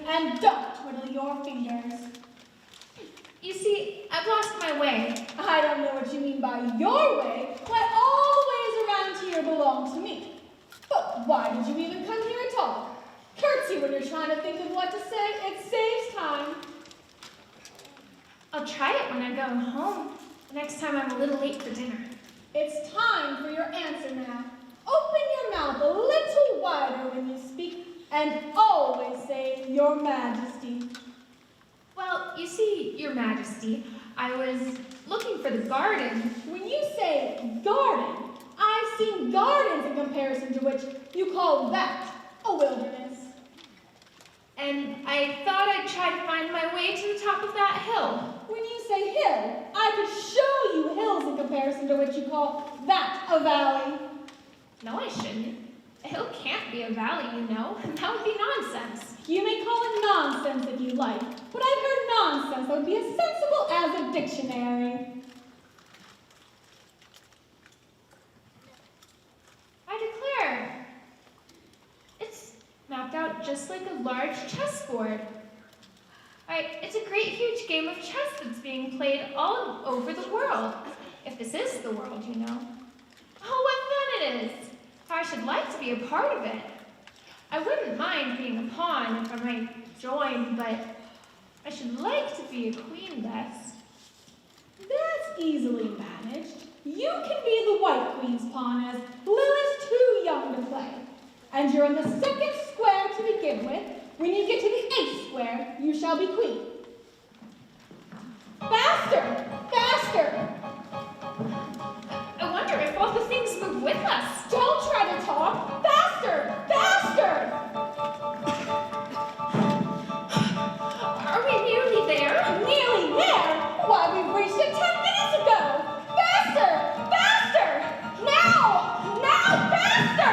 and don't twiddle your fingers. You see, I've lost my way. I don't know what you mean by your way. Why, all the ways around here belong to me. But why did you even come here at all? Curtsy when you're trying to think of what to say. It saves time. I'll try it when I go home. Next time I'm a little late for dinner. It's time for your answer now. Open your mouth a little wider when you speak, and always say, Your Majesty. Well, you see, Your Majesty, I was looking for the garden. When you say garden, I've seen gardens in comparison to which you call that a wilderness. And I thought I'd try to find my way to the top of that hill. When you say hill, I could show you hills in comparison to which you call that a valley. No, I shouldn't. A hill can't be a valley, you know. That would be nonsense. You may call it nonsense if you like, but I've heard nonsense that would be as sensible as a dictionary. I declare, it's mapped out just like a large chessboard. It's a great huge game of chess that's being played all over the world. If this is the world, you know. Oh, what fun it is! How I should like to be a part of it. I wouldn't mind being a pawn if I might join, but I should like to be a queen best. That's easily managed. You can be the White Queen's pawn as Lilith's too young to play. And you're in the second square to begin with. When you get to the 8th square, you shall be queen. Faster! Faster! I wonder if all the things move with us. Don't try to talk! Faster! Faster! Are we nearly there? Nearly there? Why, we've reached it 10 minutes ago! Faster! Faster! Now! Now! Faster!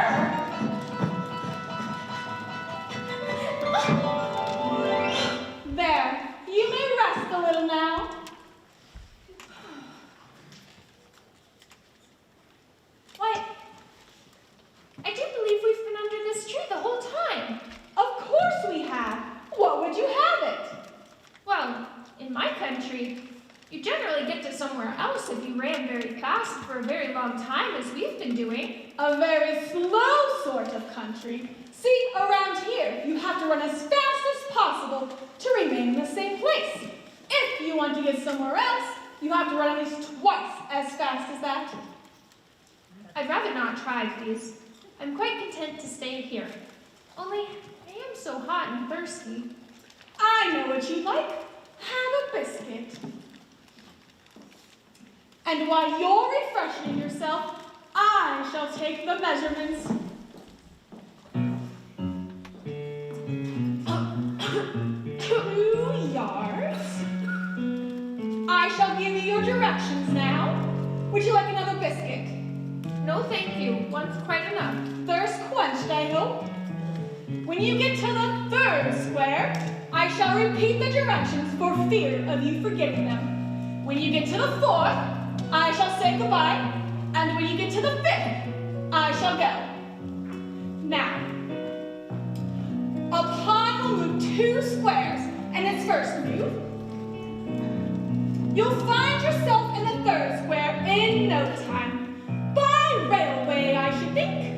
There. You may rest a little now. Why, I do believe we've been under this tree the whole time. Of course we have. What would you have it? Well, in my country, you generally get to somewhere else if you ran very fast for a very long time, as we've been doing. A very slow sort of country. See, around here, you have to run as fast as possible to remain in the same place. If you want to get somewhere else, you have to run at least twice as fast as that. I'd rather not try, please. I'm quite content to stay here. Only, I am so hot and thirsty. I know what you'd like. Have a biscuit. And while you're refreshing yourself, I shall take the measurements. 2 yards. I shall give you your directions now. Would you like another biscuit? No, thank you. One's quite enough. Thirst quenched, I hope. When you get to the 3rd square, I shall repeat the directions for fear of you forgetting them. When you get to the 4th, I shall say goodbye, and when you get to the 5th, I shall go. Now, a pawn will move 2 squares in its first move. You'll find yourself in the 3rd square in no time. By railway, I should think.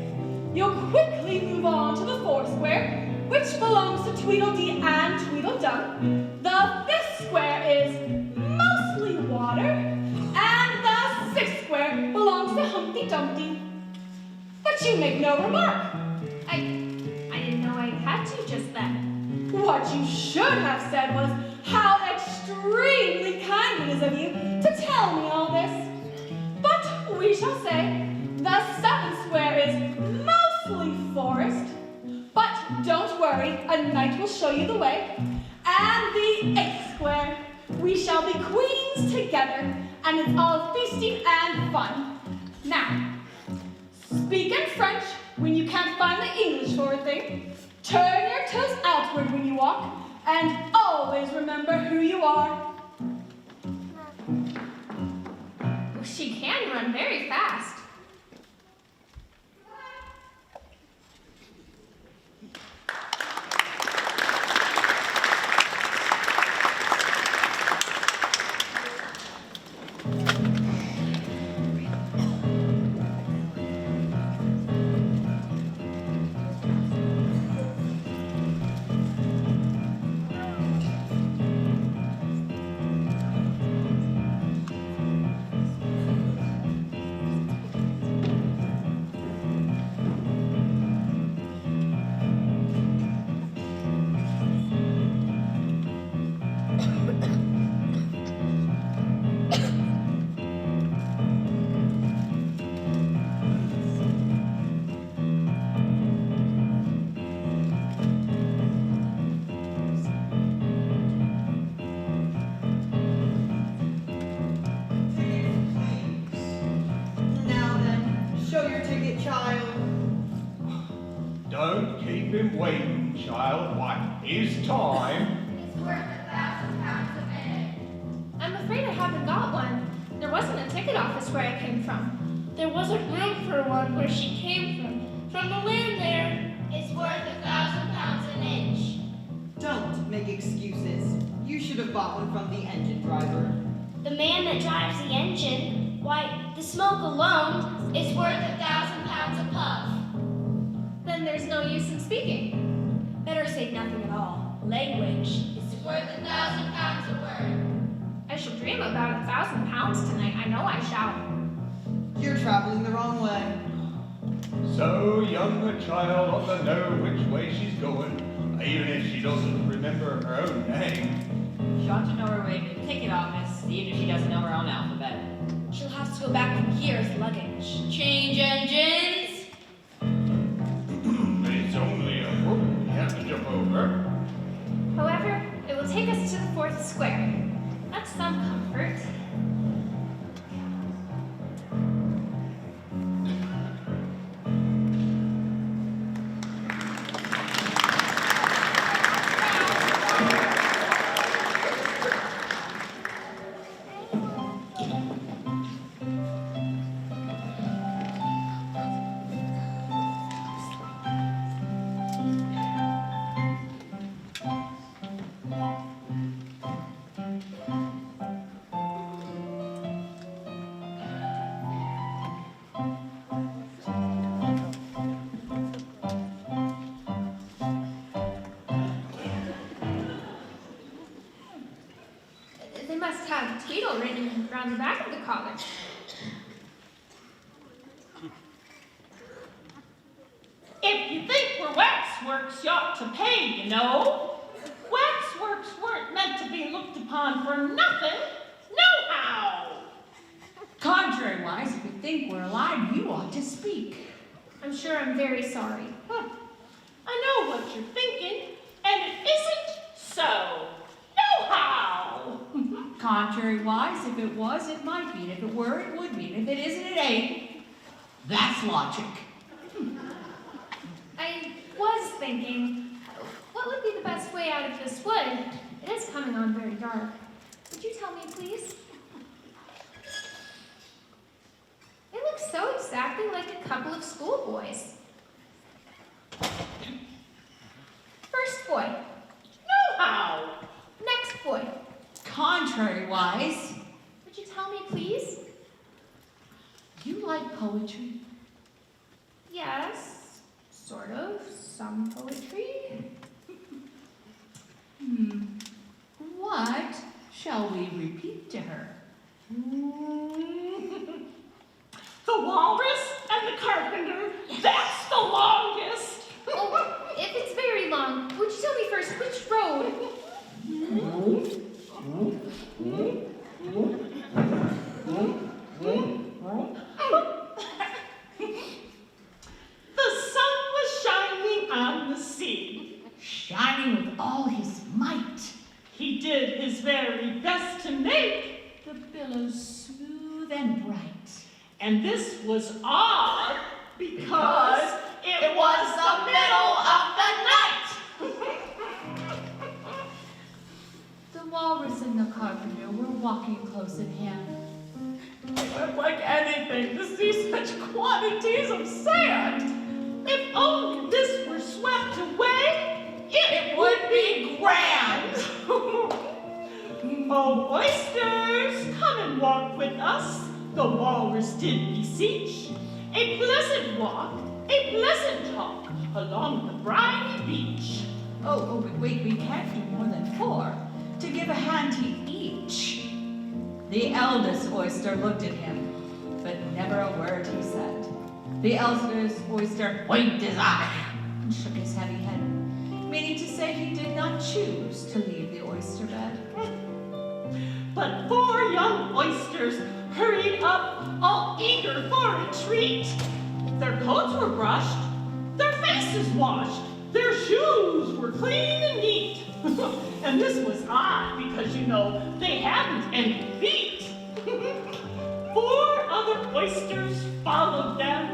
You'll quickly move on to the 4th square, which belongs to Tweedledee and Tweedledum. The 5th square is mostly water, and the 6th square belongs to Humpty Dumpty. But you make no remark. I didn't know I had to just then. What you should have said was how extremely kind it is of you to tell me all this. But we shall say the 7th square is mostly forest. But don't worry, a knight will show you the way. And the 8th square, we shall be queens together, and it's all feasting and fun. Now, speak in French when you can't find the English for a thing. Turn your toes outward when you walk, and always remember who you are. She can run very fast. been waiting, child. Why, it's time. It's worth £1,000 a minute. I'm afraid I haven't got one. There wasn't a ticket office where I came from. There wasn't room for one where she came from the land there. It's worth £1,000 an inch. Don't make excuses. You should have bought one from the engine driver. The man that drives the engine, why, the smoke alone is worth £1,000 a puff. Then there's no use in speaking. Better say nothing at all. Language It's worth £1,000 a word. I shall dream about £1,000 tonight. I know I shall. You're traveling the wrong way. So young a child ought to know which way she's going, even if she doesn't remember her own name. She ought to know her way to the ticket office, even if she doesn't know her own alphabet. She'll have to go back from here as luggage. Change engines! It's only a rope we have to jump over. However, it will take us to the 4th square. That's some comfort. They must have Tweedle written around the back of the collar. If you think we're waxworks, you ought to pay, you know. Waxworks weren't meant to be looked upon for nothing, nohow. Contrariwise, if you think we're alive, you ought to speak. I'm sure I'm very sorry. I know what you're thinking, and it isn't so, nohow. Contrariwise, if it was, it might be. And if it were, it would be. And if it isn't, it ain't. That's logic. I was thinking, what would be the best way out of this wood? It is coming on very dark. Would you tell me, please? They look so exactly like a couple of schoolboys. First boy. Nohow. Next boy. Contrariwise, Would you tell me, please? you like poetry? Yes, sort of. Some poetry. What shall we repeat to her? The walrus and the carpenter, that's the longest. Oh, if it's very long, would you tell me first which road? The sun was shining on the sea. Shining with all his might. He did his very best to make, The billows smooth and bright. and this was odd because it was the middle of the night. The walrus and the carpenter were walking close at hand. It looked like anything to see such quantities of sand. If only this were swept away, it would be grand. Oh, oysters, come and walk with us, the walrus did beseech. A pleasant walk, a pleasant talk, along the briny beach. Oh, wait, we can't do more than 4. To give a hand to each. The eldest oyster looked at him, but never a word he said. The eldest oyster winked his eye and shook his heavy head, meaning to say he did not choose to leave the oyster bed. But 4 young oysters hurried up, all eager for a treat. Their coats were brushed, their faces washed, their shoes were clean and neat. And this was odd because, you know, they hadn't any feet. 4 other oysters followed them,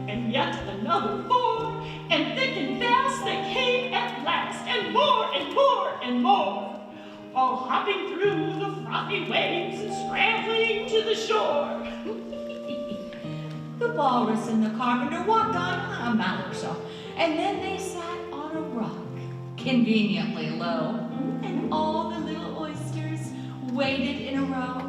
and yet another 4, and thick and fast they came all hopping through the frothy waves and scrambling to the shore. The walrus and the carpenter walked on a mile or so, and then they sat on a rock, conveniently low, and all the little oysters waited in a row.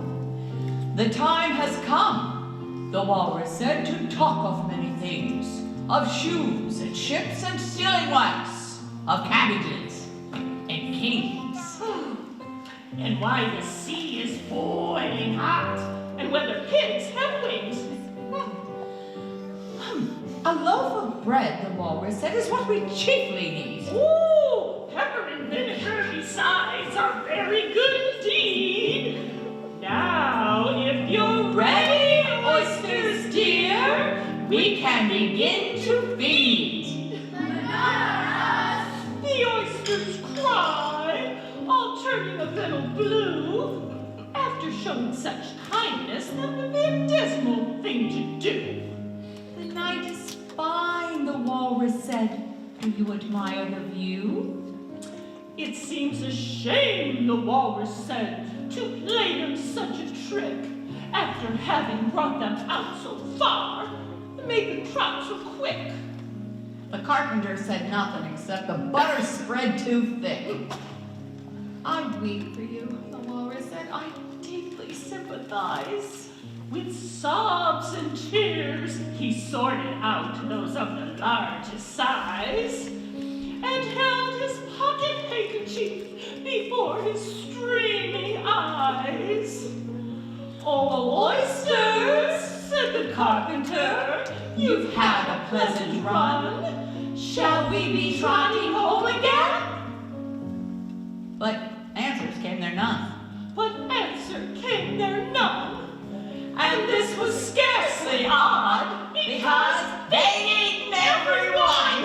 The time has come, the walrus said, to talk of many things, of shoes and ships and sealing wax, of cabbages and kings. And why the sea is boiling hot, and whether pigs have wings. A loaf of bread, the walrus said, is what we chiefly need. Ooh, pepper and vinegar besides are very good indeed. Now, if you're ready, oysters dear, we can begin to feed. The oysters cry, all turning a little blue. After showing such kindness, that would be a dismal thing to do. The night is fine, the walrus said. Do you admire the view? It seems a shame, the walrus said, to play them such a trick, after having brought them out so far, and made the trot so quick. The carpenter said nothing except the butter spread too thick. I weep for you, the walrus said. I deeply sympathize. With sobs and tears, he sorted out those of the largest size, and held his pocket handkerchief before his streaming eyes. Oh, oysters, said the carpenter, you've had a pleasant run. Shall we be trotting home again? But answers came there none. But answer came there none. And this was scarcely odd, because they'd eaten everyone.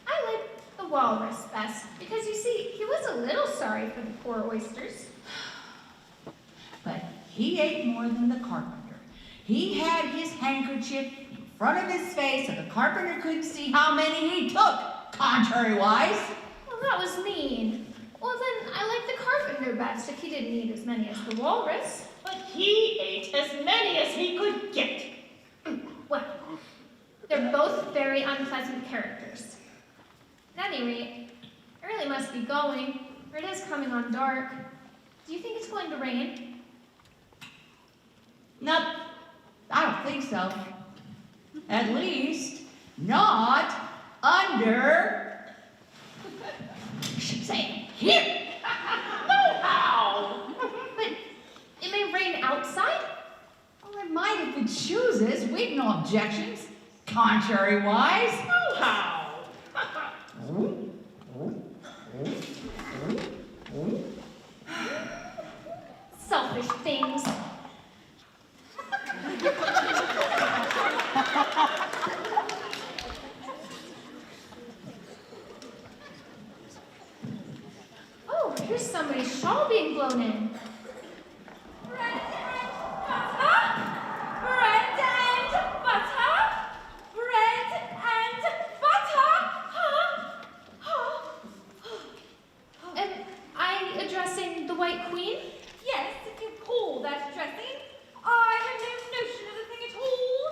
I like the walrus best because, you see, he was a little sorry for the poor oysters. But he ate more than the carpenter. He had his handkerchief in front of his face so the carpenter couldn't see how many he took, contrary-wise. Well, that was mean. Well, then I like the carpenter best if he didn't eat as many as the walrus. But he ate as many as he could get. Well, they're both very unpleasant characters. At any rate, I really must be going, for it is coming on dark. Do you think it's going to rain? Nope, I don't think so. At least, not under... I should say, here. No how! But it may rain outside? Well, it might if it chooses. We've no objections, contrary-wise. No how! Selfish things. Oh, here's somebody's shawl being blown in. Bread and butter. Bread and butter. Bread and butter. Am I addressing the White Queen? Yes, if you call that dressing. I have no notion of the thing at all.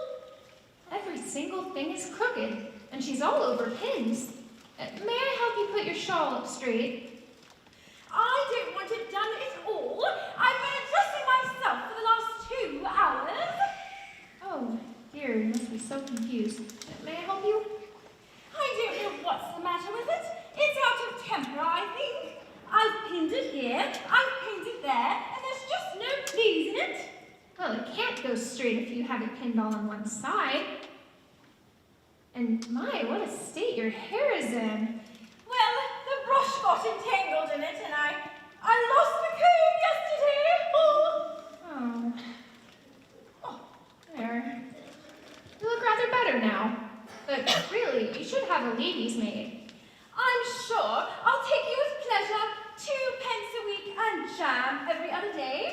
Every single thing is crooked, and she's all over pins. May I help you put your shawl up straight? I don't want it done at all. I've been addressing myself for the last 2 hours. Oh, dear, you must be so confused. May I help you? I don't know what's the matter with it. It's out of temper, I think. I've pinned it here, I've pinned it there, and there's just no pleasing it. Well, it can't go straight if you have it pinned all on one side. And my, what a state your hair is in. Well, the brush got entangled in it, and I lost the comb yesterday. Oh. There. You look rather better now. But really, you should have a lady's maid. I'm sure I'll take you with pleasure. 2 pence a week and jam every other day.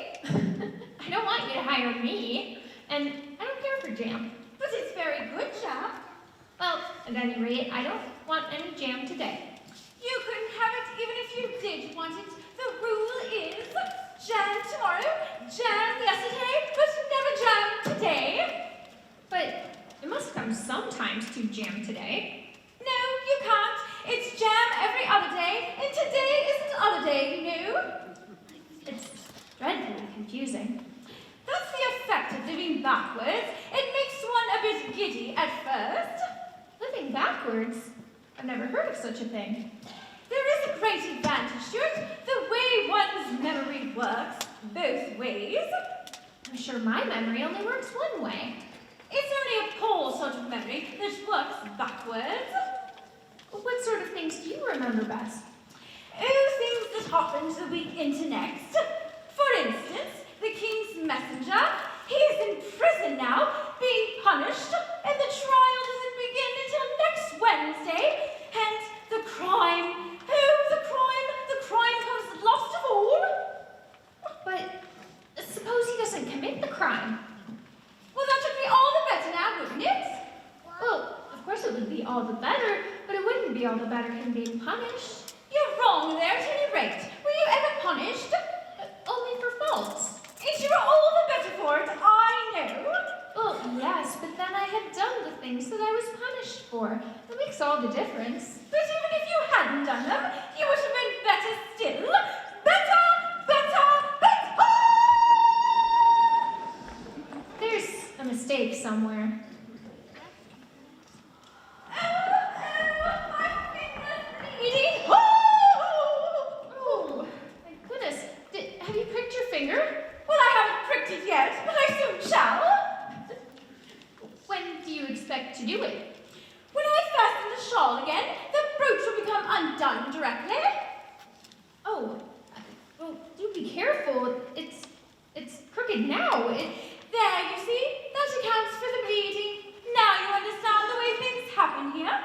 tire me, and I don't care for jam. But it's very good jam. Well, at any rate, I don't want any jam today. You couldn't have it even if you did want it. The rule is jam tomorrow, jam yesterday, but never jam today. But it must come sometimes to jam today. No, you can't. It's jam every other day, and today isn't other day, you know. It's dreadfully confusing. That's the effect of living backwards. It makes one a bit giddy at first. Living backwards? I've never heard of such a thing. There is a great advantage to it, the way one's memory works, both ways. I'm sure my memory only works one way. It's only a poor sort of memory that works backwards. What sort of things do you remember best? Oh, things that happened the week into next. For instance, the king's messenger. He's in prison now, being punished, and the trial doesn't begin until next Wednesday. And the crime. Oh, the crime comes last of all. But suppose he doesn't commit the crime. Well, that would be all the better now, wouldn't it? Well, of course it would be all the better, but it wouldn't be all the better him being punished. You're wrong there at any rate. Were you ever punished? Only for faults. And you were all the better for it, I know. Well, yes, but then I had done the things that I was punished for. That makes all the difference. But even if you hadn't done them, you would have been better still. Better, better, better! There's a mistake somewhere. My finger's bleeding. Oh, my goodness. Have you pricked your finger? Well, I haven't pricked it yet, but I soon shall. When do you expect to do it? When I fasten the shawl again, the brooch will become undone directly. Oh, well, do be careful. It's crooked now. There, you see? That accounts for the bleeding. Now you understand the way things happen here.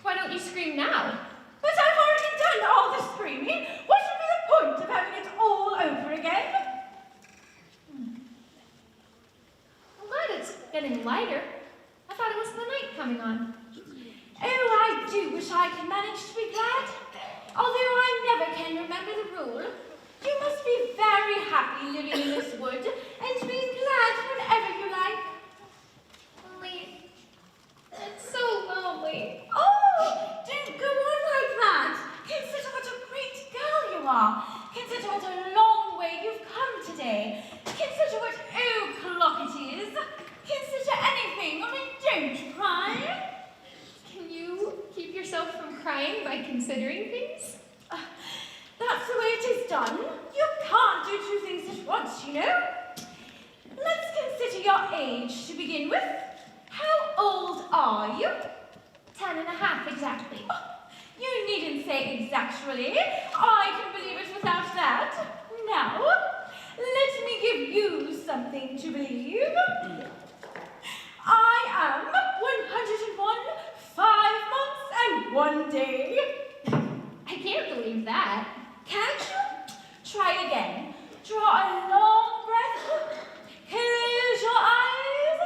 Why don't you scream now? But I've already done all the screaming. What would be the point of having it all over again? I'm glad it's getting lighter. I thought it was the night coming on. Oh, I do wish I could manage to be glad. Although I never can remember the rule. You must be very happy living in this wood and being glad whenever you like. Only, it's so lonely. Oh, don't go on like that. Consider what a great girl you are. Consider what a long way you've come today. Consider what o'clock it is. Consider anything, only don't cry. Can you keep yourself from crying by considering things? That's the way it is done. You can't do two things at once, you know. Let's consider your age to begin with. How old are you? 10 and a half, exactly. You needn't say exactly. I can believe it without that. Now, let me give you something to believe. I am 101, 5 months and 1 day. I can't believe that. Can't you? Try again. Draw a long breath. Close your eyes.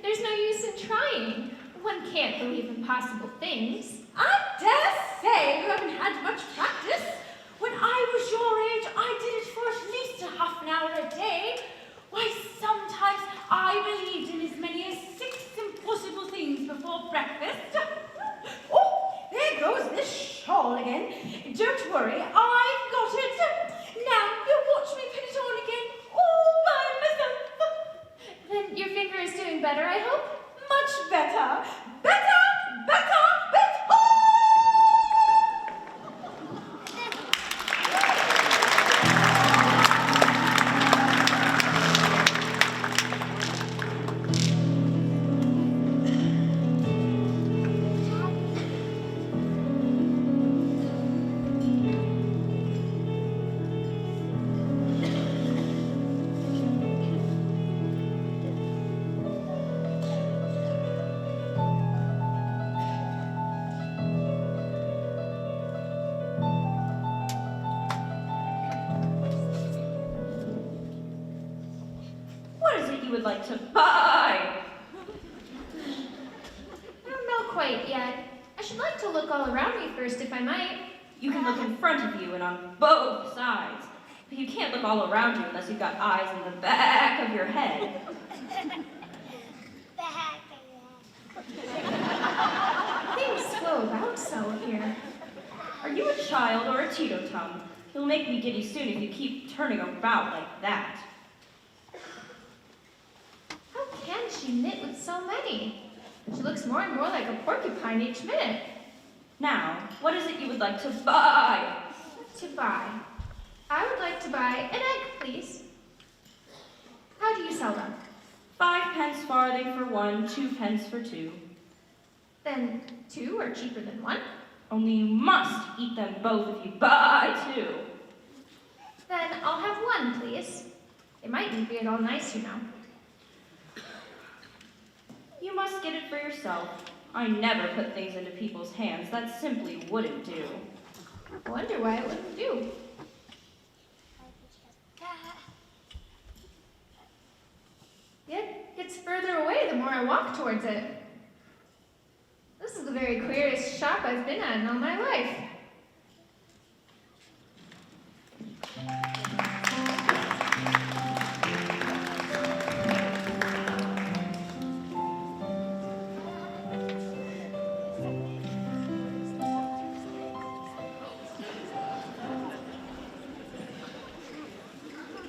There's no use in trying. One can't believe impossible things. I dare say you haven't had much practice. When I was your age, I did it for at least a half an hour a day. Why, sometimes I believed in as many as 6 impossible things before breakfast. Oh, there goes this shawl again. Don't worry, I've got it. Now, you watch me put it on again all by myself. Then your finger is doing better, I hope? Much better. Better, better, better. like to buy. I don't know quite yet. I should like to look all around me first, if I might. You can look in front of you and on both sides. But you can't look all around you unless you've got eyes in the back of your head. Things flow about so here. Are you a child or a teetotum? You'll make me giddy soon if you keep turning about like that. How can she knit with so many? She looks more and more like a porcupine each minute. Now, what is it you would like to buy? To buy. I would like to buy an egg, please. How do you sell them? 5 pence farthing for 1, 2 pence for 2. Then 2 are cheaper than 1. Only you must eat them both if you buy 2. Then I'll have 1, please. They mightn't be at all nice, you know. You must get it for yourself. I never put things into people's hands. That simply wouldn't do. I wonder why it wouldn't do. It gets further away the more I walk towards it. This is the very queerest shop I've been at in all my life.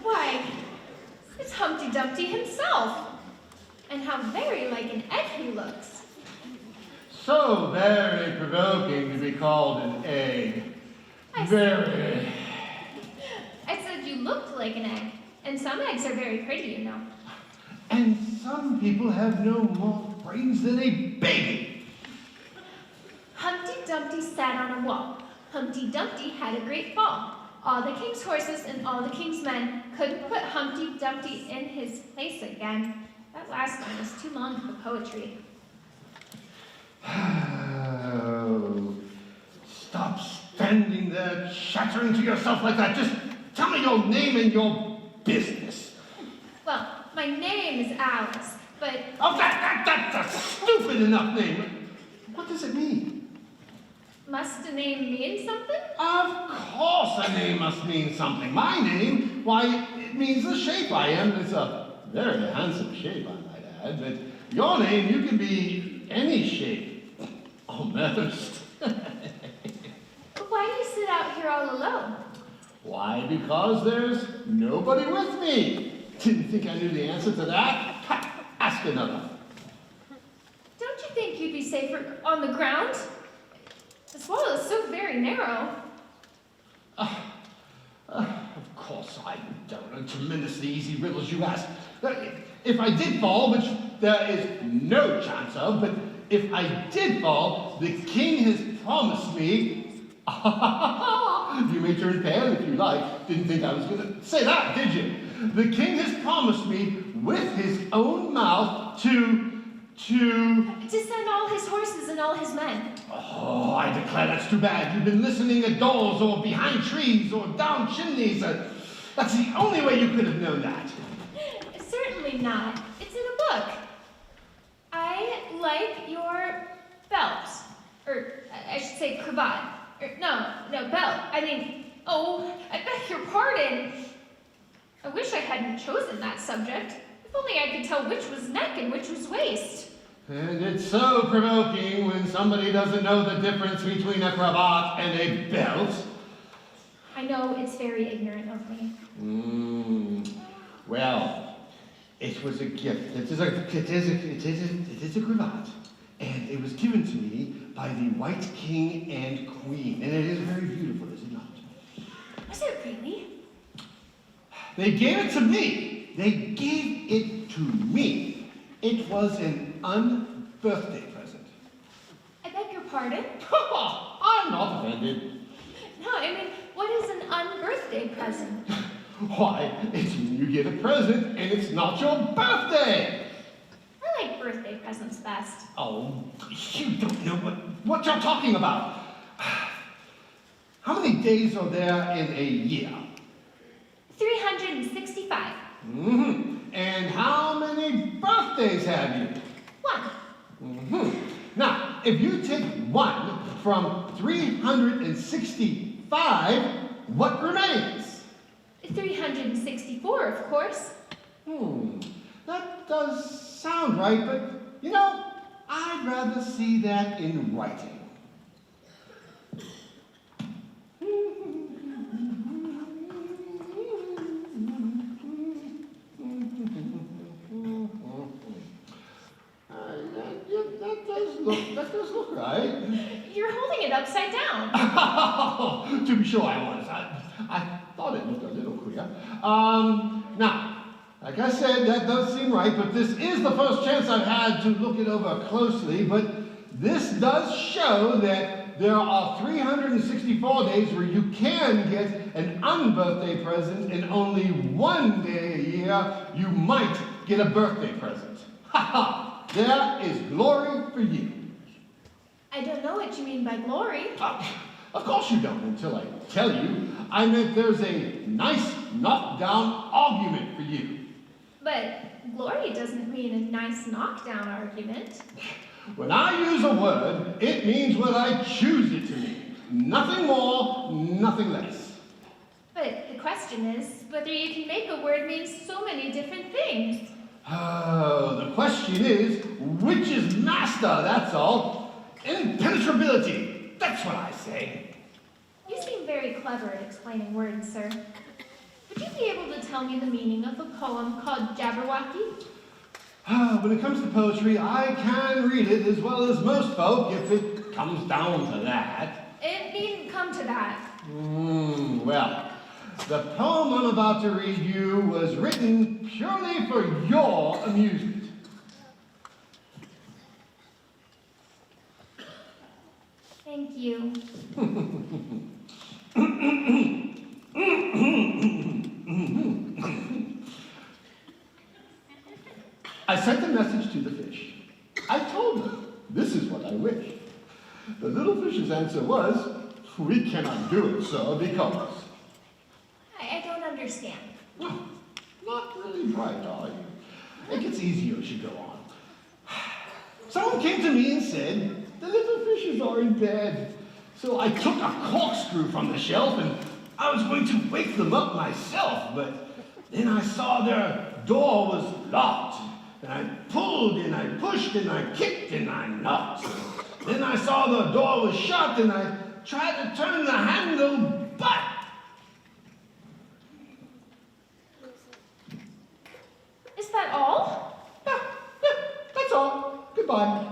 Why, it's Humpty Dumpty himself. And how very like an egg he looks. So very provoking to be called an egg. Very. I said you looked like an egg. And some eggs are very pretty, you know. And some people have no more brains than a baby. Humpty Dumpty sat on a wall. Humpty Dumpty had a great fall. All the king's horses and all the king's men couldn't put Humpty Dumpty in his place again. That last one was too long for poetry. Oh, stop standing there chattering to yourself like that. Just tell me your name and your business. Well, my name is Alice, but... Oh, that's a stupid enough name. What does it mean? Must a name mean something? Of course a name must mean something. My name, why, it means the shape I am. It's a very handsome shape, I might add. But your name, you can be any shape. Almost. But why do you sit out here all alone? Why? Because there's nobody with me. Didn't think I knew the answer to that? Ha, ask another. Don't you think you'd be safer on the ground? The swallow is so very narrow. Of course I don't. Tremendously easy riddles you ask. If I did fall, which there is no chance of, but if I did fall, the king has promised me... You may turn pale if you like. Didn't think I was going to say that, did you? The king has promised me, with his own mouth, to send all his horses and all his men. Oh, I declare that's too bad. You've been listening at doors or behind trees or down chimneys. That's the only way you could have known that. Certainly not. It's in a book. I like your belt. Or, I should say cravat. No, belt. I mean, I beg your pardon. I wish I hadn't chosen that subject. If only I could tell which was neck and which was waist. And it's so provoking when somebody doesn't know the difference between a cravat and a belt. I know it's very ignorant of me. Well, it was a gift. It is a cravat. And it was given to me by the White King and Queen. And it is very beautiful, is it not? Was it really? They gave it to me. They gave it to me. It was an unbirthday present. I beg your pardon? I'm not offended. No, I mean, what is an unbirthday present? Why, it's when you get a present and it's not your birthday. I like birthday presents best. Oh, you don't know what you're talking about. How many days are there in a year? 365. And how many days have you? 1. Now, if you take 1 from 365, what remains? 364, of course. That does sound right, but, you know, I'd rather see that in writing. That does look right. You're holding it upside down. To be sure I was. I thought it looked a little queer. Now, like I said, that does seem right, but this is the first chance I've had to look it over closely, but this does show that there are 364 days where you can get an unbirthday present, and only 1 day a year you might get a birthday present. Ha ha! There is glory for you. I don't know what you mean by glory. Of course you don't until I tell you. I meant there's a nice knockdown argument for you. But glory doesn't mean a nice knockdown argument. When I use a word, it means what I choose it to mean. Nothing more, nothing less. But the question is whether you can make a word mean so many different things. Oh, the question is, which is master, that's all. Impenetrability, that's what I say. You seem very clever at explaining words, sir. Would you be able to tell me the meaning of a poem called Jabberwocky? When it comes to poetry, I can read it as well as most folk, if it comes down to that. It needn't come to that. Well, the poem I'm about to read you was written purely for your amusement. Thank you. I sent a message to the fish. I told them, this is what I wish. The little fish's answer was, we cannot do it, sir, because... I don't understand. Well, not really bright, are you? It gets easier as you go on. Someone came to me and said, the little fishes are in bed. So I took a corkscrew from the shelf and I was going to wake them up myself, but then I saw their door was locked. And I pulled and I pushed and I kicked and I knocked. Then I saw the door was shut and I tried to turn the handle, but... Is that all? Yeah, that's all. Goodbye.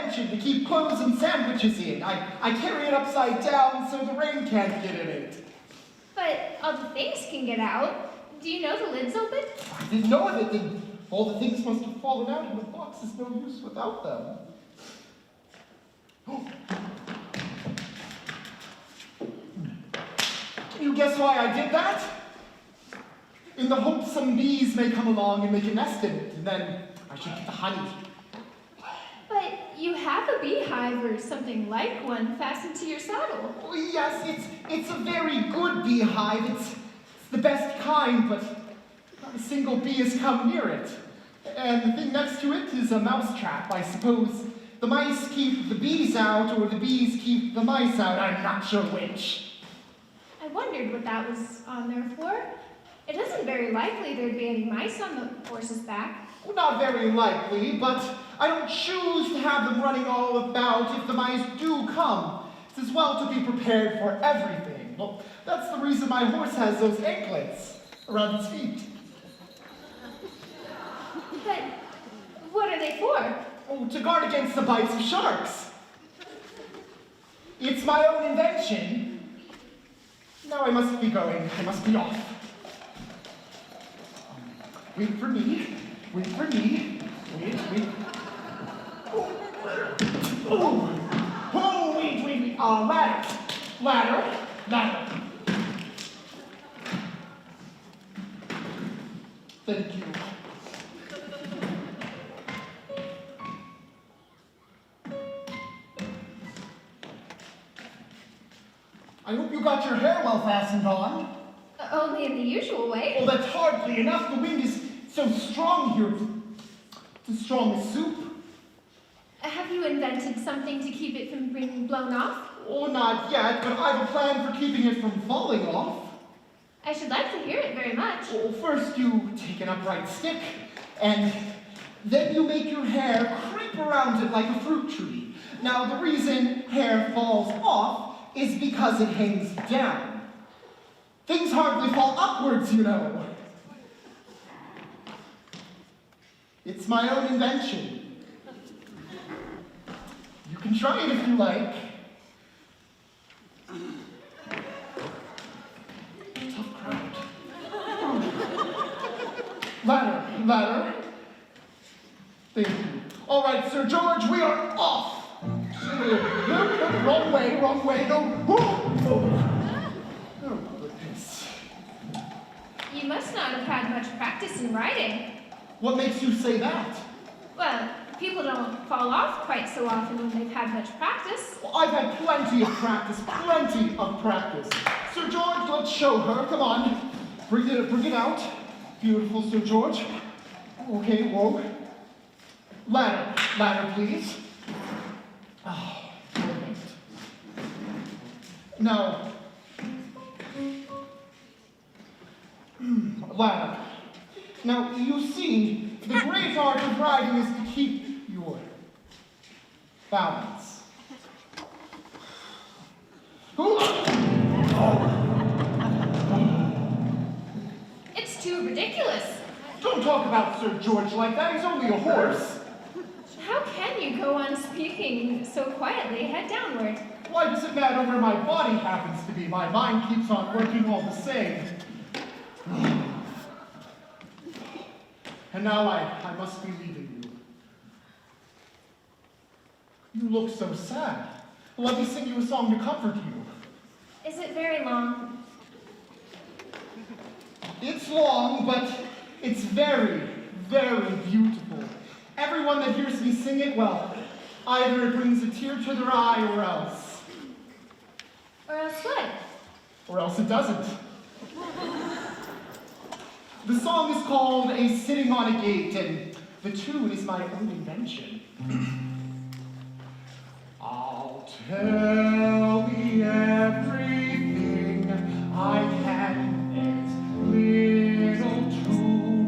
To keep clothes and sandwiches in. I carry it upside down so the rain can't get in it. But all the things can get out. Do you know the lid's open? I didn't know of it. Then all the things must have fallen out and the box is no use without them. Can you guess why I did that? In the hope some bees may come along and make a nest in it, and then I should get the honey. But you have a beehive or something like one fastened to your saddle. Oh, yes, it's a very good beehive. It's the best kind, but not a single bee has come near it. And the thing next to it is a mouse trap. I suppose the mice keep the bees out, or the bees keep the mice out. I'm not sure which. I wondered what that was on there for. It isn't very likely there'd be any mice on the horse's back. Well, not very likely, but I don't choose to have them running all about if the mice do come. It's as well to be prepared for everything. Well, that's the reason my horse has those anklets around his feet. But what are they for? Oh, to guard against the bites of sharks. It's my own invention. Now I must be going. I must be off. Wait for me. Wait for me. Wait. Oh, wait. Ladder. Thank you. I hope you got your hair well fastened on. Only in the usual way. Oh, that's hardly enough. The wind is so strong here. It's as strong as soup. Have you invented something to keep it from being blown off? Oh, not yet, but I have a plan for keeping it from falling off. I should like to hear it very much. Well, first you take an upright stick, and then you make your hair creep around it like a fruit tree. Now, the reason hair falls off is because it hangs down. Things hardly fall upwards, you know. It's my own invention. You can try it if you like. Tough crowd. Ladder. Thank you. All right, Sir George, we are off. Wrong way. No. Oh, goodness. You must not have had much practice in riding. What makes you say that? Well, people don't fall off quite so often when they've had much practice. Well, I've had plenty of practice. Sir George, let's show her. Come on. Bring it out. Beautiful, Sir George. Okay, whoa. Ladder, please. Oh, perfect. Now, ladder. Now, you see, the great art of riding is to keep your balance. It's too ridiculous. Don't talk about Sir George like that. He's only a horse. How can you go on speaking so quietly, head downward? Why does it matter where my body happens to be? My mind keeps on working all the same. And now I must be leaving you. You look so sad. Let me sing you a song to comfort you. Is it very long? It's long, but it's very, very beautiful. Everyone that hears me sing it, well, either it brings a tear to their eye or else. Or else what? Or else it doesn't. The song is called A Sitting on a Gate, and the tune is my own invention. I'll tell thee everything I can, there's little to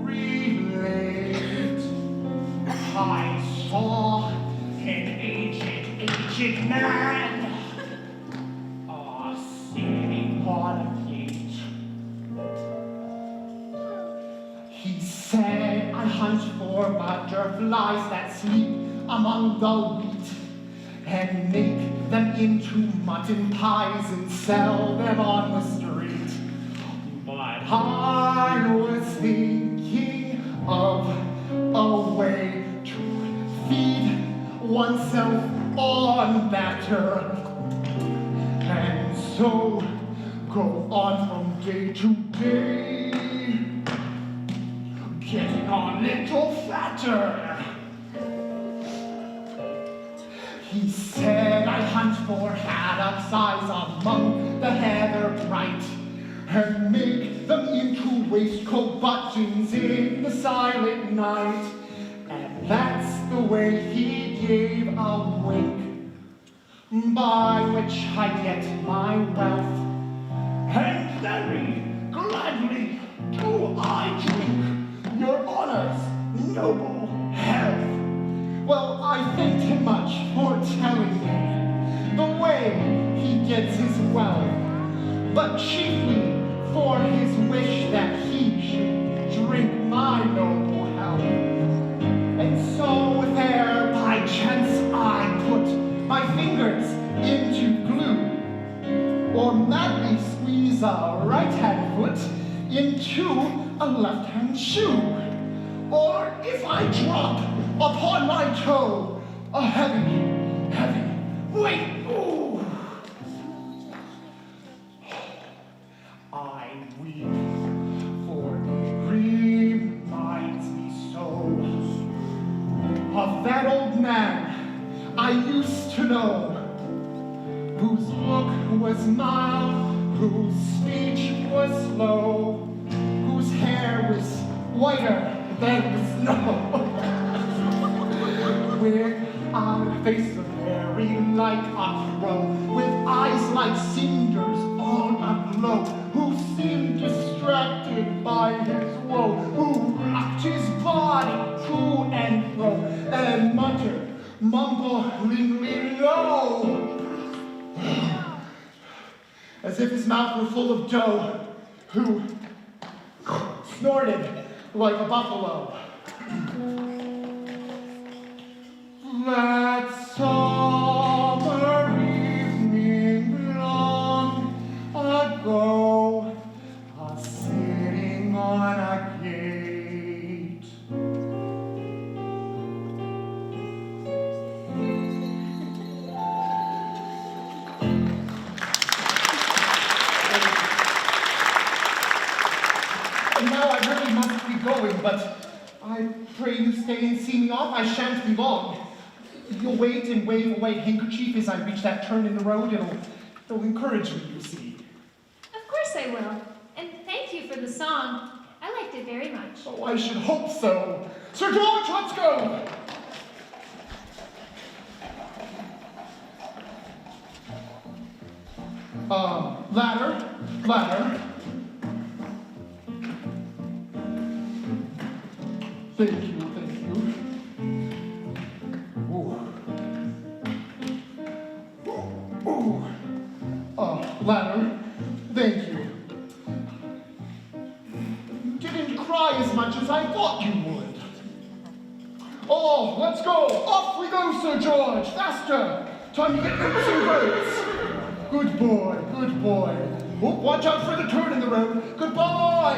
relate. I saw an aged man sitting on a gate. He said, I hunt for butterflies that sleep among the wheat and make them into mutton pies and sell them on the street. But I was thinking of a way to feed oneself on batter, and so go on from day to day, getting a little fatter. He said, I hunt for haddocks eyes among the heather bright, and make them into waistcoat buttons in the silent night. And that's the way he gave a wink, by which I get my wealth. And very gladly do I drink your honor's noble health. Well, I thanked him much for telling me the way he gets his wealth, but chiefly for his wish that he should drink my noble health. And so there, by chance, I put my fingers into glue, or madly squeeze a right-hand foot into a left-hand shoe, or if I drop upon my toe a heavy weight, ooh, I weep, for it reminds me so of that old man I used to know, whose look was mild, whose speech was slow, whose hair was whiter than the snow, with a face of very like a crow, with eyes like cinders on a glow, who seemed distracted by his woe, who rocked his body to and fro, and muttered mumblingly low, as if his mouth were full of dough, who snorted like a buffalo. That summer evening long ago, sitting on a gate, and now I really must be going, but I pray you stay and see me off. I shan't be long. You'll wait and wave a white handkerchief as I reach that turn in the road. It'll encourage me, you see. Of course I will. And thank you for the song. I liked it very much. Oh, I should hope so. Sir George, let's go! Ladder. Thank you. Ladder, thank you. You didn't cry as much as I thought you would. Oh, let's go. Off we go, Sir George. Faster. Time to get boots and boots. Good boy. Oh, watch out for the turn in the road. Goodbye.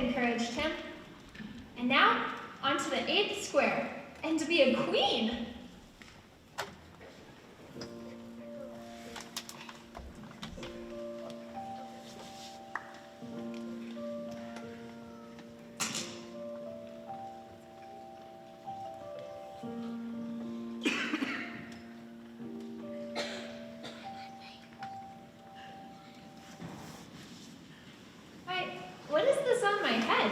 Encouraged him. And now, on to the 8th square, and to be a queen. What is this on my head?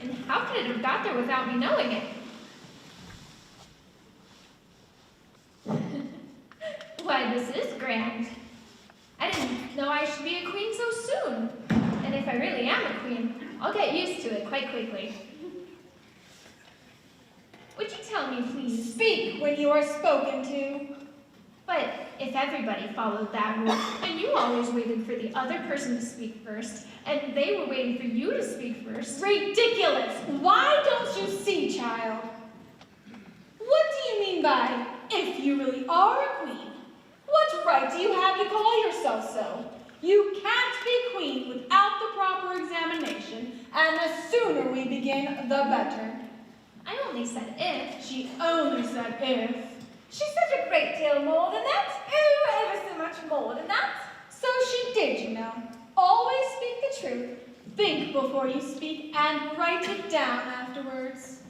And how could it have got there without me knowing it? Why, this is grand. I didn't know I should be a queen so soon. And if I really am a queen, I'll get used to it quite quickly. Would you tell me, please? Speak when you are spoken to. But if everybody followed that rule, and you always waited for the other person to speak first, and they were waiting for you to speak first. Ridiculous! Why don't you see, child? What do you mean by, if you really are a queen? What right do you have to call yourself so? You can't be queen without the proper examination, and the sooner we begin, the better. I only said if. She only said if. She said a great deal more than that. Oh, ever so much more than that. So she did, you know. Always speak the truth. Think before you speak, and write it down afterwards.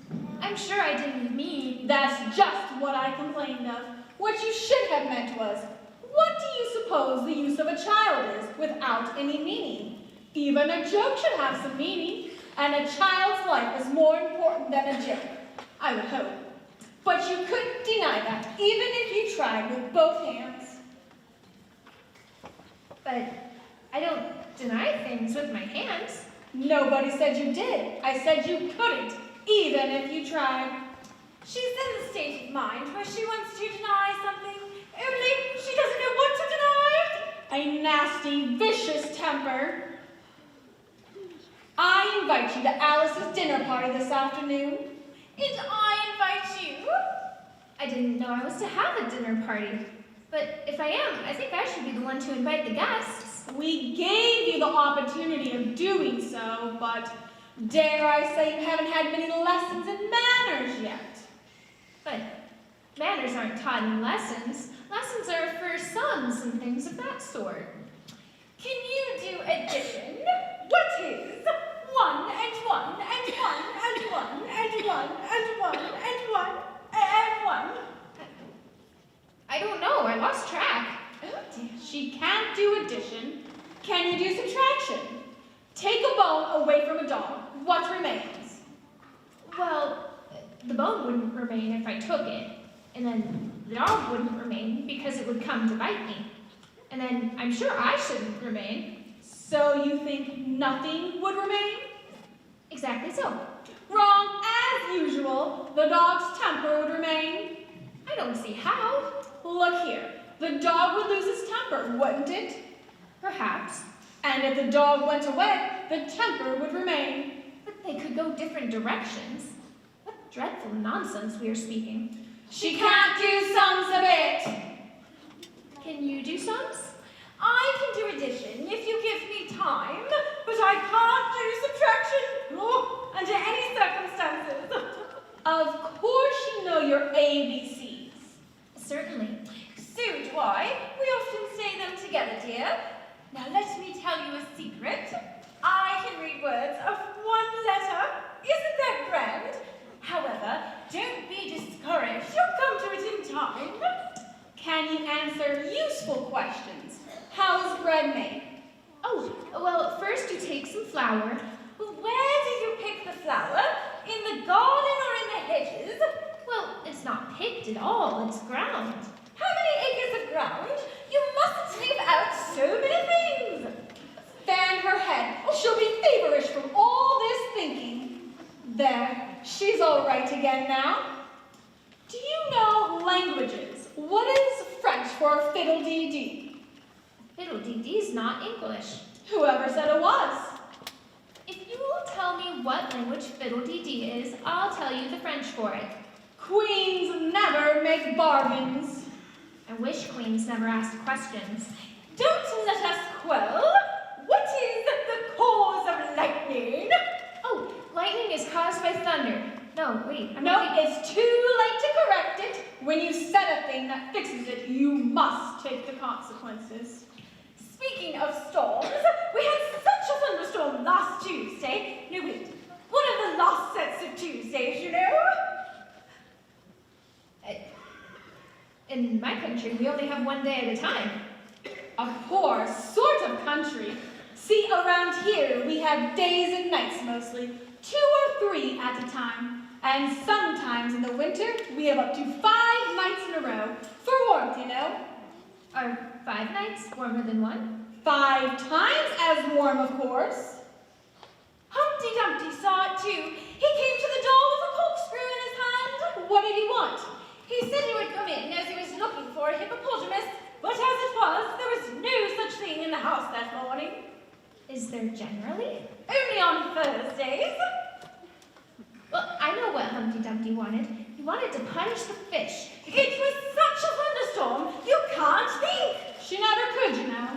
I'm sure I didn't mean. That's just what I complained of. What you should have meant was, what do you suppose the use of a child is without any meaning? Even a joke should have some meaning, and a child's life is more important than a joke, I would hope. But you couldn't deny that, even if you tried with both hands. But I don't deny things with my hands. Nobody said you did. I said you couldn't, even if you tried. She's in the state of mind where she wants to deny something, only she doesn't know what to deny. A nasty, vicious temper. I invite you to Alice's dinner party this afternoon. And I invite you. I didn't know I was to have a dinner party. But if I am, I think I should be the one to invite the guests. We gave you the opportunity of doing so, but dare I say you haven't had many lessons in manners yet. But manners aren't taught in lessons. Lessons are for sums and things of that sort. Can you do addition? What is 1 and 1 and 1 and 1 and 1 and 1 and 1 and 1? I don't know. I lost track. Oh dear, she can't do addition. Can you do subtraction? Take a bone away from a dog. What remains? Well, the bone wouldn't remain if I took it. And then the dog wouldn't remain because it would come to bite me. And then I'm sure I shouldn't remain. So you think nothing would remain? Exactly so. Wrong as usual. The dog's temper would remain. I don't see how. Look here. The dog would lose his temper, wouldn't it? Perhaps. And if the dog went away, the temper would remain. But they could go different directions. What dreadful nonsense we are speaking. She can't do sums a bit. Can you do sums? I can do addition if you give me time, but I can't do subtraction under any circumstances. Of course you know your ABCs. Certainly. So do I. We often say them together, dear. Now let me tell you a secret. I can read words of one letter. Isn't that grand? However, don't be discouraged. You'll come to it in time. Can you answer useful questions? How is bread made? Oh, well, first you take some flour. Well, where do you pick the flower? In the garden or in the hedges? Well, it's not picked at all, it's ground. How many acres of ground? You mustn't leave out so many things. Fan her head. She'll be feverish from all this thinking. There, she's all right again now. Do you know languages? What is French for fiddle-dee-dee? Fiddle-dee-dee's not English. Whoever said it was? If you will tell me what language fiddle-dee-dee is, I'll tell you the French for it. Queens never make bargains. I wish queens never asked questions. Don't let us quarrel. What is the cause of lightning? Oh, lightning is caused by thunder. No, wait. No, it's too late to correct it. When you said a thing that fixes it, you must take the consequences. Speaking of storms, we had such a thunderstorm last Tuesday. No, wait. One of the last sets of Tuesdays, you know. In my country, we only have one day at a time. A poor sort of country. See, around here, we have days and nights mostly, 2 or 3 at a time. And sometimes in the winter, we have up to 5 nights in a row, for warmth, you know. Are 5 nights warmer than 1? 5 times as warm, of course. Humpty Dumpty saw it too. He came to the door with a corkscrew in his hand. What did he want? He said he would come in as he was looking for a hippopotamus, but Is there generally? Only on Thursdays. Well, I know what Humpty Dumpty wanted. He wanted to punish the fish. It was such a thunderstorm, you can't think. She never could, you know.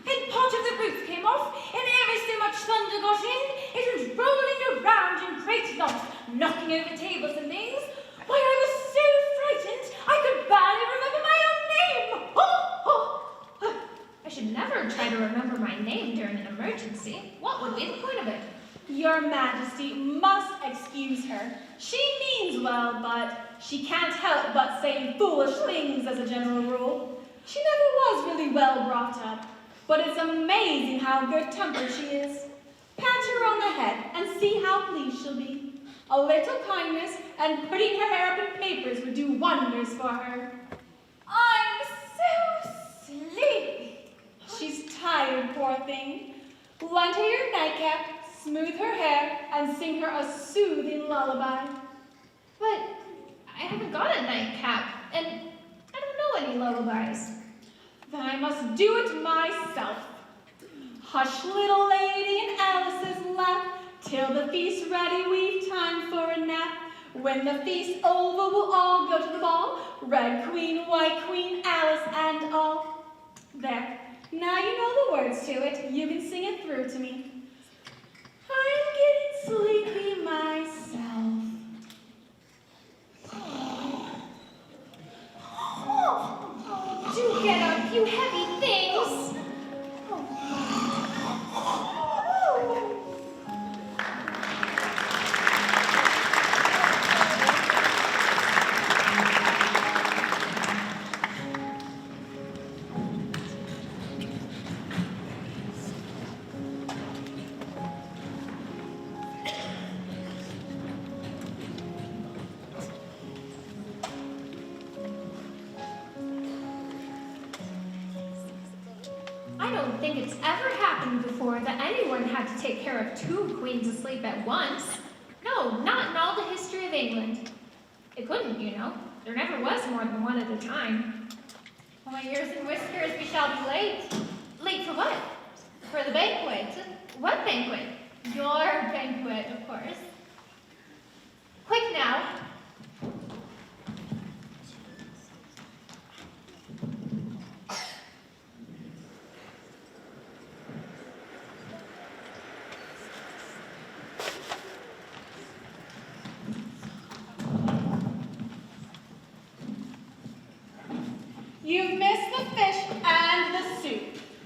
And part of the roof came off, and ever so much thunder got in. It was rolling around in great lumps, knocking over tables and things. Why, I was so frightened, I could barely remember my own name. I should never try to remember my name during an emergency. What would be the point of it? Your Majesty must excuse her. She means well, but she can't help but saying foolish things as a general rule. She never was really well brought up, but it's amazing how good-tempered she is. Pat her on the head and see how pleased she'll be. A little kindness and putting her hair up in papers would do wonders for her. I'm so sleepy. She's tired, poor thing. Lend her your nightcap, smooth her hair, and sing her a soothing lullaby. But I haven't got a nightcap, and I don't know any lullabies. Then I must do it myself. Hush, little lady, in Alice's lap, till the feast's ready, we've time for a nap. When the feast's over, we'll all go to the ball. Red queen, white queen, Alice and all. There. Now you know the words to it. You can sing it through to me. I'm getting sleepy myself. Do get up, you heavy things! I don't think it's ever happened before that anyone had to take care of two queens asleep at once. No, not in all the history of England. It couldn't, you know. There never was more than one at a time. Oh, my ears and whiskers, we shall be late. Late for what? For the banquet. What banquet? Your banquet, of course. Quick now. You've missed the fish and the soup.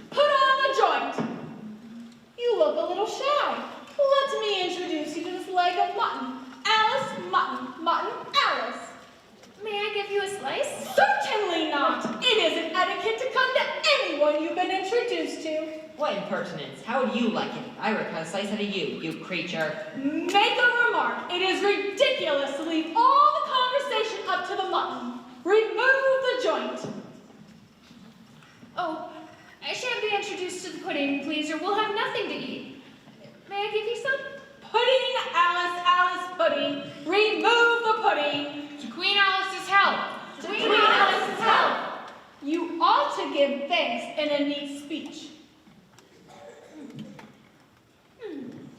Put on the joint. You look a little shy. Let me introduce you to this leg of mutton. Alice Mutton. Mutton Alice. May I give you a slice? Certainly not. It isn't etiquette to come to anyone you've been introduced to. What impertinence. How would you like it? I would cut a slice out of you, you creature. Make a remark. It is ridiculous to leave all the conversation up to the mutton. Remove the joint. Oh, I shan't be introduced to the pudding, please, or we'll have nothing to eat. May I give you some? Pudding, Alice, pudding. Remove the pudding. To Queen Alice's health. To Queen Alice's health. You ought to give thanks in a neat speech.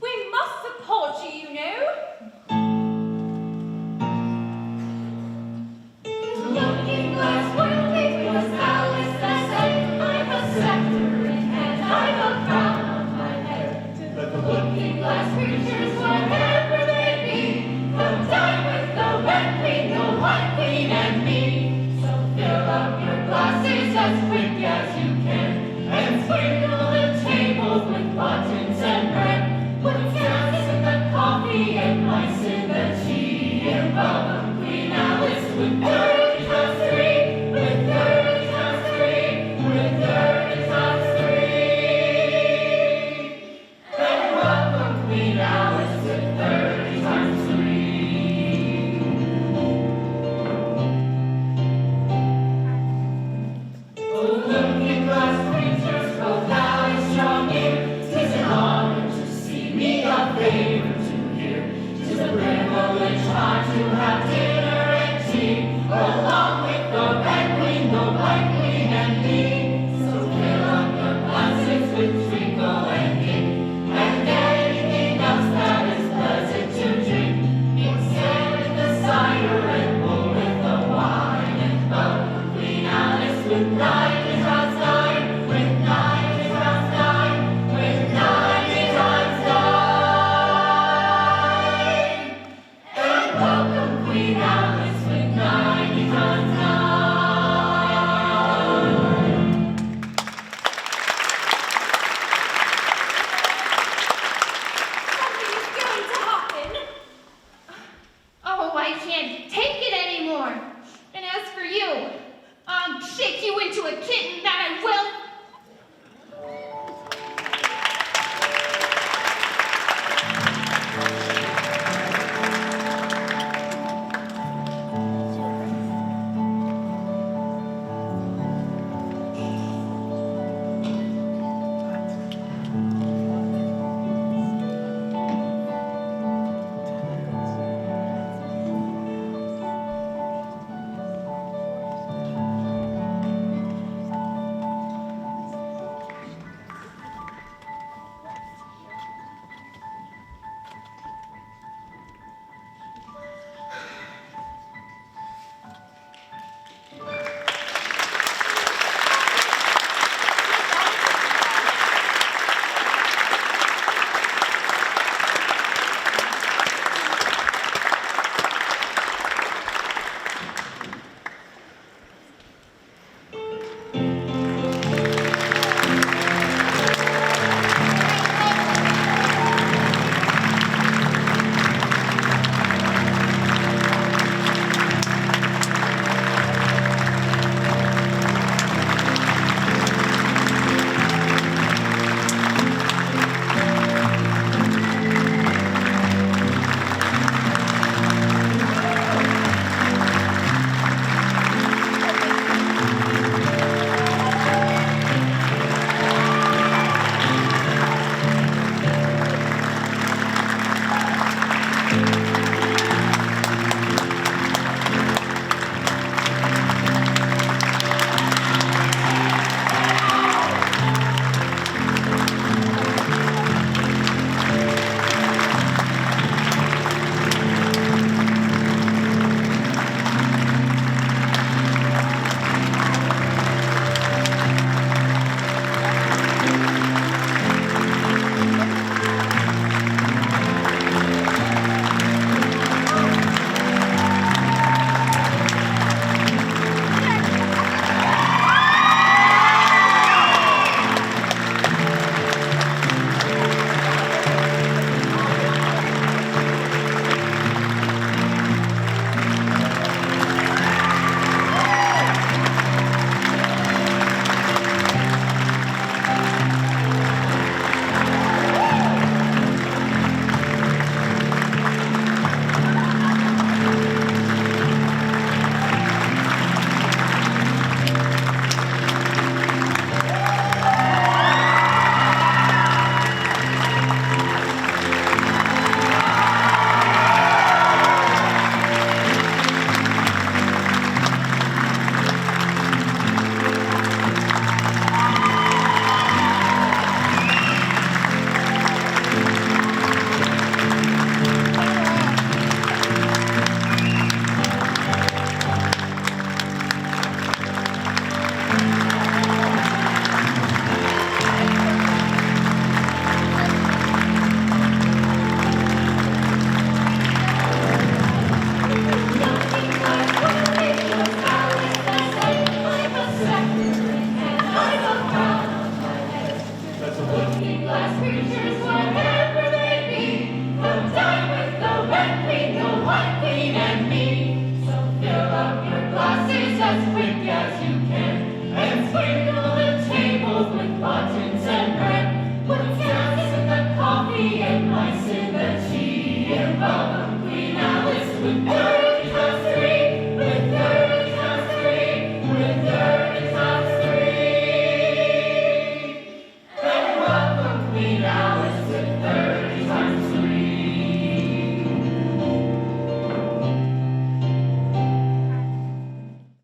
We must support you, you know.